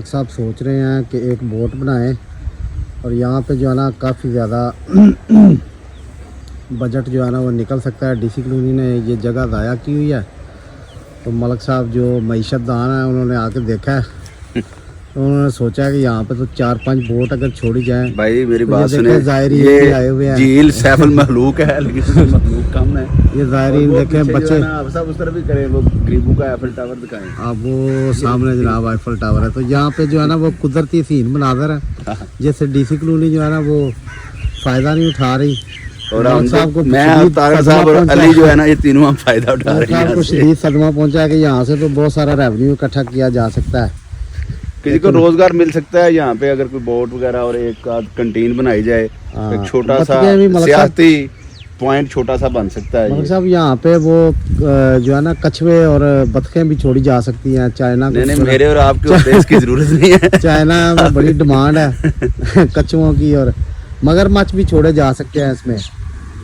मलिक साहब सोच रहे हैं कि एक बोट बनाएं और यहाँ पे जो है ना काफ़ी ज़्यादा बजट जो है ना वो निकल सकता है। डीसी कॉलोनी ने ये जगह ज़ाया की हुई है, तो मलिक साहब जो मईशतदान है उन्होंने आके देखा है, तो उन्होंने सोचा कि यहाँ पे तो 4-5 बोट अगर छोड़ी जाएं। भाई मेरी तो बात सुने, ये आए हुए हैं, झील सैफुल महलूक है लेकिन उसमें महलूक कम है। ये ज़ायरीन देखें बच्चे, आप सब उस तरह भी करें, वो गरीबों का एफिल टावर दिखाएं। अब वो सामने जनाब आईफल टावर है, तो यहाँ पे जो है ना वो कुदरती सीन मनाजर है। जैसे डीसी कॉलोनी जो है ना वो फ़ायदा नहीं उठा रही, और मैं तारा साहब और अली जो है ना ये तीनों हम फायदा उठा रहे हैं। को शदीद सदमा पहुंचा है कि यहाँ से तो बहुत सारा रेवेन्यू इकट्ठा किया जा सकता है, किसी को रोजगार मिल सकता है यहाँ पे अगर कोई बोट वगैरह और एक आध कंटीन बनाई जाए, एक छोटा सा सियाहती पॉइंट छोटा सा बन सकता है। मलिक साहब यहाँ पे वो जो है ना कछुए और बतखें भी छोड़ी जा सकती हैं। चाइना नहीं मेरे और आपके उद्देश्य की जरूरत नहीं है। चाइना में बड़ी डिमांड है कछुओं की, और मगरमच्छ भी छोड़े जा सकते हैं इसमें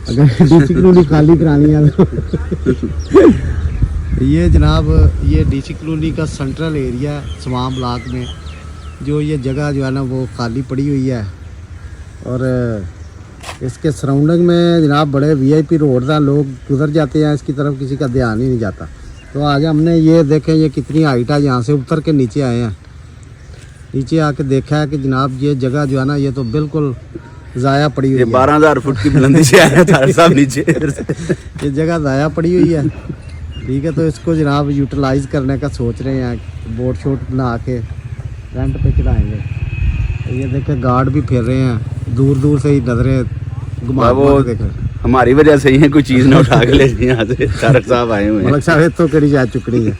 अगर डीसी कॉलोनी खाली करानी है तो। ये जनाब ये डीसी कॉलोनी का सेंट्रल एरिया स्वाम ब्लॉक में जो ये जगह जो है ना वो खाली पड़ी हुई है, और इसके सराउंडिंग में जनाब बड़े वीआईपी रोड हैं, लोग गुजर जाते हैं इसकी तरफ, किसी का ध्यान ही नहीं जाता। तो आज हमने ये देखें ये कितनी हाइट है, यहाँ से उतर के नीचे आए हैं, नीचे आके देखा है कि जनाब ये जगह जो है ना ये तो बिल्कुल ज़ाया पड़ी हुई है। 12,000 फुट की बुलंदी से आया था साहब नीचे। ये जगह ज़ाया पड़ी हुई है, ठीक है। तो इसको जनाब यूटिलाइज करने का सोच रहे हैं, बोट शोट बना के रेंट पे चढ़ाएंगे। तो ये देखे गार्ड भी फिर रहे हैं, दूर दूर से ही नजरें घुमा देख रहे हैं। हमारी वजह से ही है कोई चीज़ ना उठा के ले यहाँ से तारक साहब आए हुए हैं। मलिक साहब तो करी जा चुकनी है।